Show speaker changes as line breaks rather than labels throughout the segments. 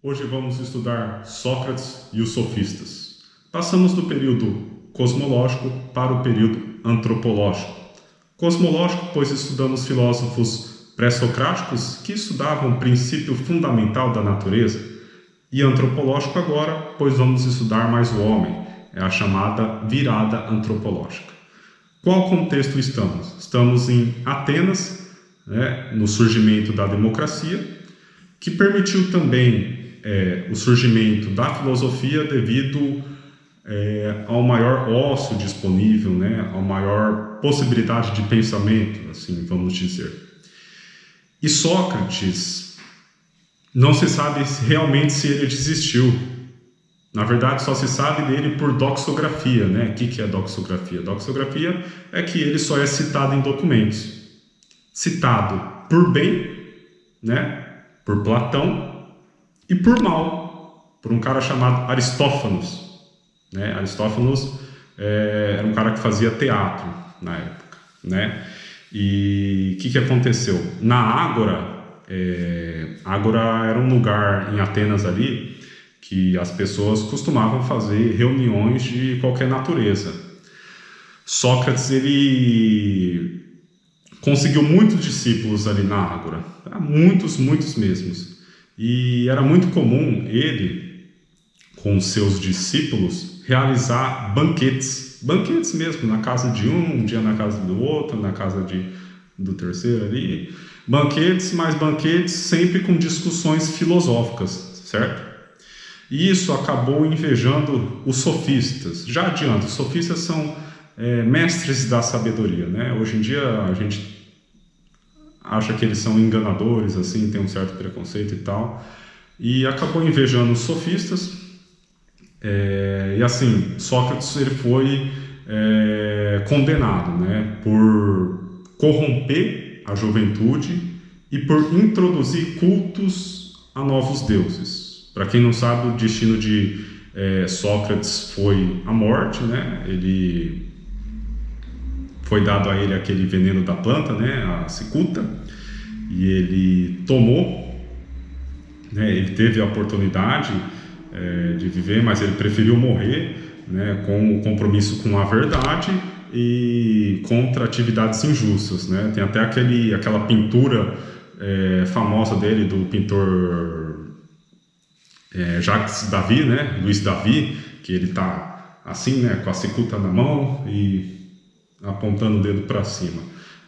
Hoje vamos estudar Sócrates e os sofistas. Passamos do período cosmológico para o período antropológico. Cosmológico, pois estudamos filósofos pré-socráticos que estudavam o princípio fundamental da natureza. E antropológico agora, pois vamos estudar mais o homem, é a chamada virada antropológica. Qual contexto estamos? Estamos em Atenas, no surgimento da democracia, que permitiu também o surgimento da filosofia devido ao maior ócio disponível, ao maior possibilidade de pensamento, assim vamos dizer. E Sócrates, não se sabe realmente se ele existiu. Na verdade, só se sabe dele por doxografia, O que é doxografia? Doxografia é que ele só é citado em documentos. Citado por bem, por Platão, e por mal, por um cara chamado Aristófanes. Aristófanes era um cara que fazia teatro na época. E o que aconteceu? Na Ágora, Ágora era um lugar em Atenas ali que as pessoas costumavam fazer reuniões de qualquer natureza. Sócrates, ele conseguiu muitos discípulos ali na Ágora, muitos mesmos. E era muito comum ele, com seus discípulos, realizar banquetes mesmo, na casa de um dia na casa do outro, na casa do terceiro ali. Banquetes, mais banquetes, sempre com discussões filosóficas, certo? E isso acabou invejando os sofistas. Já adianto, os sofistas são mestres da sabedoria, Hoje em dia a gente acha que eles são enganadores, assim, tem um certo preconceito e tal, e acabou invejando os sofistas. E assim, Sócrates ele foi condenado, por corromper a juventude e por introduzir cultos a novos deuses. Para quem não sabe, o destino de Sócrates foi a morte, Ele foi dado a ele aquele veneno da planta, a cicuta, e ele tomou, ele teve a oportunidade de viver, mas ele preferiu morrer, com o compromisso com a verdade e contra atividades injustas, Tem até aquela pintura famosa dele, do pintor Jacques David, Luiz David, que ele está assim, com a cicuta na mão e apontando o dedo para cima.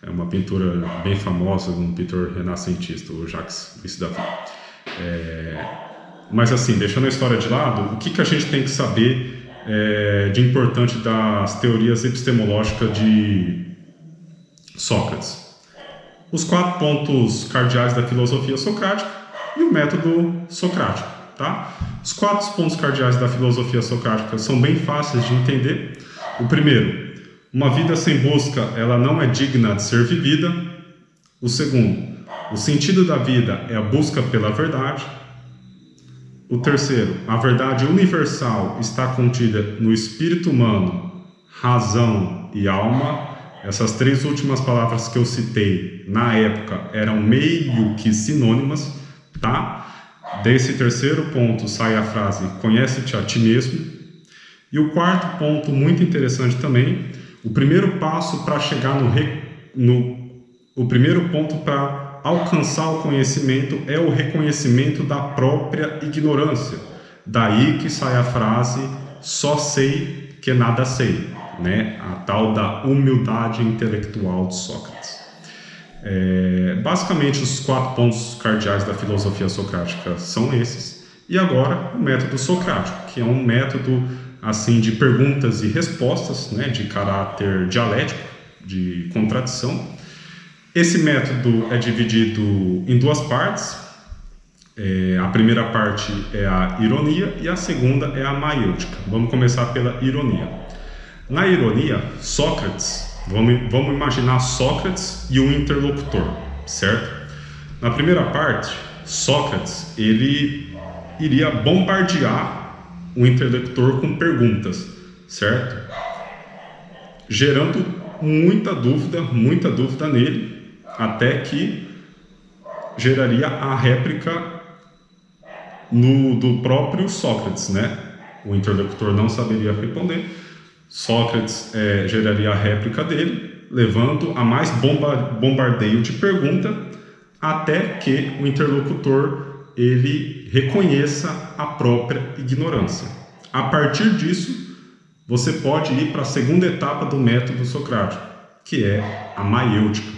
É uma pintura bem famosa, um pintor renascentista, o Jacques Luiz David. Mas assim, deixando a história de lado, o que a gente tem que saber de importante das teorias epistemológicas de Sócrates? Os 4 pontos cardeais da filosofia socrática e o método socrático, tá? Os 4 pontos cardeais da filosofia socrática são bem fáceis de entender. O primeiro: uma vida sem busca, ela não é digna de ser vivida. O segundo: o sentido da vida é a busca pela verdade. O terceiro: a verdade universal está contida no espírito humano, razão e alma. Essas 3 últimas palavras que eu citei, na época, eram meio que sinônimas, tá? Desse terceiro ponto sai a frase: conhece-te a ti mesmo. E o 4º ponto, muito interessante também: o primeiro passo para chegar o primeiro ponto para alcançar o conhecimento é o reconhecimento da própria ignorância. Daí que sai a frase: só sei que nada sei, A tal da humildade intelectual de Sócrates. Basicamente, os 4 pontos cardeais da filosofia socrática são esses. E agora, o método socrático, que é um método assim de perguntas e respostas, de caráter dialético, de contradição. Esse método é dividido em 2 partes. A primeira parte é a ironia e a segunda é a maiêutica. Vamos começar pela ironia. Na ironia, Sócrates, vamos imaginar Sócrates e um interlocutor, certo? Na primeira parte, Sócrates ele iria bombardear o interlocutor com perguntas, certo? Gerando muita dúvida nele, até que geraria a réplica do próprio Sócrates, né? O interlocutor não saberia responder, Sócrates geraria a réplica dele, levando a mais bombardeio de pergunta, até que o interlocutor ele reconheça a própria ignorância. A partir disso, você pode ir para a segunda etapa do método socrático, que é a maiêutica.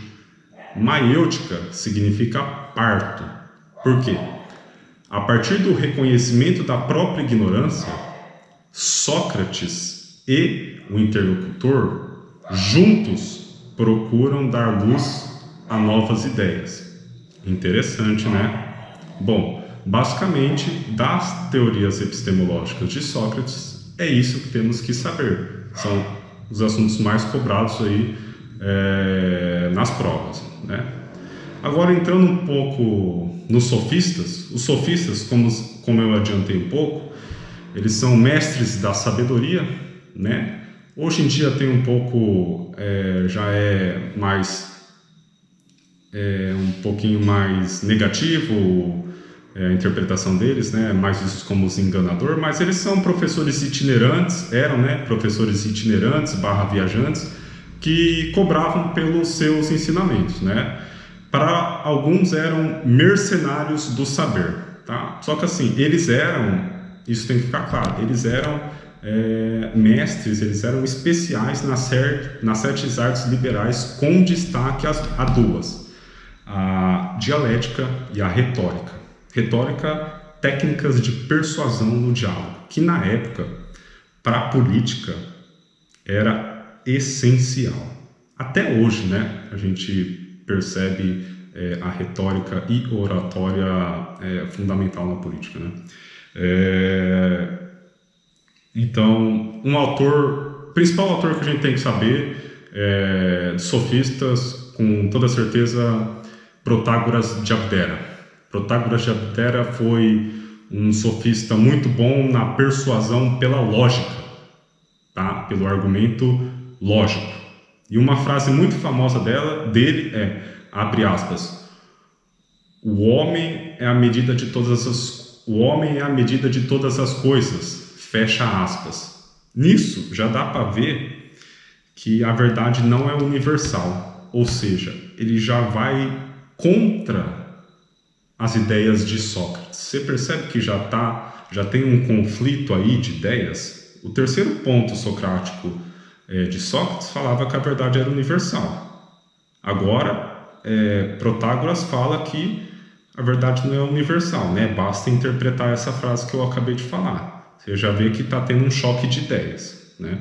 Maiêutica significa parto. Por quê? A partir do reconhecimento da própria ignorância, Sócrates e o interlocutor juntos procuram dar luz a novas ideias. Interessante, né? Bom, basicamente, das teorias epistemológicas de Sócrates, é isso que temos que saber. São os assuntos mais cobrados aí nas provas, né? Agora, entrando um pouco nos sofistas, os sofistas, como eu adiantei um pouco, eles são mestres da sabedoria, né? Hoje em dia tem um pouco, já é mais, um pouquinho mais negativo a interpretação deles, né? Mais vistos como os enganador, mas eles são professores itinerantes, eram, né? Professores itinerantes / viajantes, que cobravam pelos seus ensinamentos, né? Para alguns eram mercenários do saber, tá? Só que assim, eles eram, isso tem que ficar claro, eles eram mestres, eles eram especiais nas 7 artes liberais, com destaque a duas, a dialética e a retórica. Retórica, técnicas de persuasão no diálogo, que na época, para a política, era essencial. Até hoje, né, a gente percebe a retórica e oratória fundamental na política, né? Então, principal autor que a gente tem que saber de sofistas, com toda certeza, Protágoras de Abdera. Protágoras de Abdera foi um sofista muito bom na persuasão pela lógica, tá? Pelo argumento lógico. E uma frase muito famosa dele é, abre aspas, o homem é a medida de todas as coisas, fecha aspas. Nisso já dá para ver que a verdade não é universal, ou seja, ele já vai contra as ideias de Sócrates. Você percebe que já tem um conflito aí de ideias? O terceiro ponto socrático de Sócrates falava que a verdade era universal. Agora, Protágoras fala que a verdade não é universal, né? Basta interpretar essa frase que eu acabei de falar. Você já vê que está tendo um choque de ideias, né?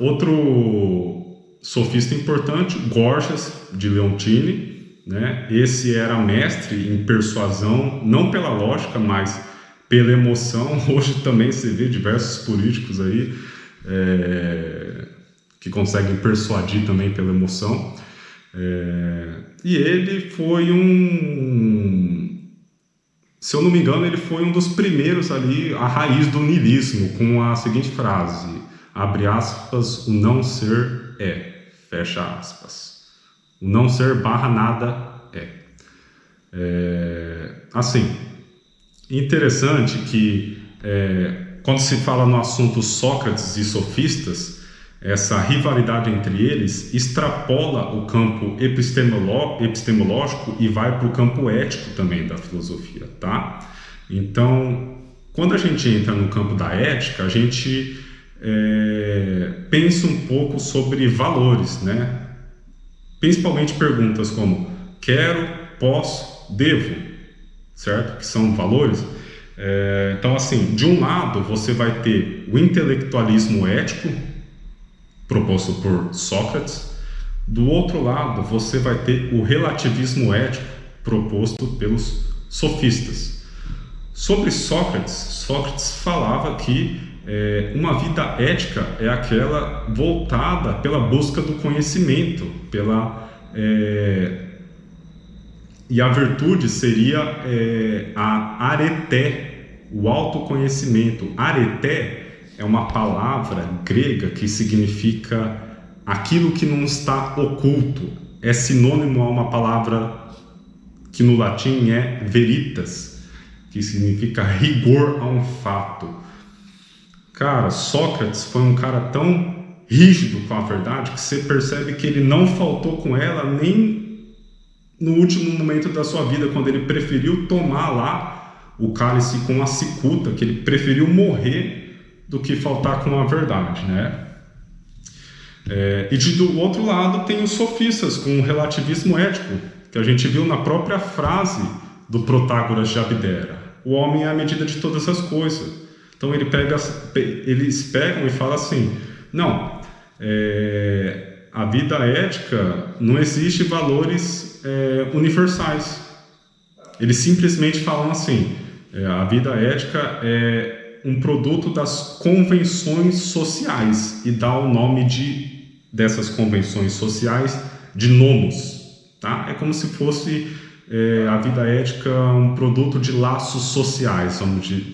Outro sofista importante, Gorgias de Leontini, né? Esse era mestre em persuasão, não pela lógica, mas pela emoção. Hoje também se vê diversos políticos aí que conseguem persuadir também pela emoção. E ele foi se eu não me engano, ele foi um dos primeiros ali, a raiz do niilismo, com a seguinte frase, abre aspas, o não ser fecha aspas. O não ser barra nada assim, interessante que quando se fala no assunto Sócrates e sofistas, essa rivalidade entre eles extrapola o campo epistemológico e vai para o campo ético também da filosofia, tá? Então, quando a gente entra no campo da ética, a gente pensa um pouco sobre valores, né? Principalmente perguntas como quero, posso, devo, certo? Que são valores. Então, assim, de um lado você vai ter o intelectualismo ético, proposto por Sócrates. Do outro lado, você vai ter o relativismo ético, proposto pelos sofistas. Sobre Sócrates, Sócrates falava que uma vida ética é aquela voltada pela busca do conhecimento, e a virtude seria a areté, o autoconhecimento. Areté é uma palavra grega que significa aquilo que não está oculto. É sinônimo a uma palavra que no latim é veritas, que significa rigor a um fato. Cara, Sócrates foi um cara tão rígido com a verdade que você percebe que ele não faltou com ela nem no último momento da sua vida, quando ele preferiu tomar lá o cálice com a cicuta, que ele preferiu morrer do que faltar com a verdade, né? E do outro lado tem os sofistas com o relativismo ético, que a gente viu na própria frase do Protágoras de Abdera: o homem é a medida de todas as coisas. Então eles pegam e falam assim: não, a vida ética não existe valores universais. Eles simplesmente falam assim: a vida ética é um produto das convenções sociais, e dá o nome dessas convenções sociais de nomos, tá? É como se fosse a vida ética um produto de laços sociais,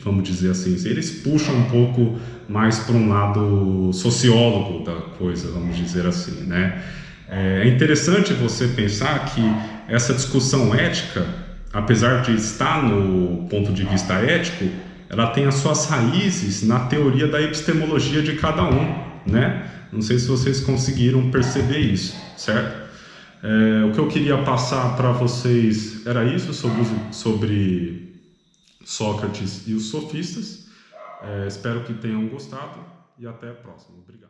vamos dizer assim. Eles puxam um pouco mais para um lado sociólogo da coisa, vamos dizer assim, né? É interessante você pensar que essa discussão ética, apesar de estar no ponto de vista ético, ela tem as suas raízes na teoria da epistemologia de cada um, né? Não sei se vocês conseguiram perceber isso, certo? O que eu queria passar para vocês era isso, sobre Sócrates e os sofistas. Espero que tenham gostado e até a próxima. Obrigado.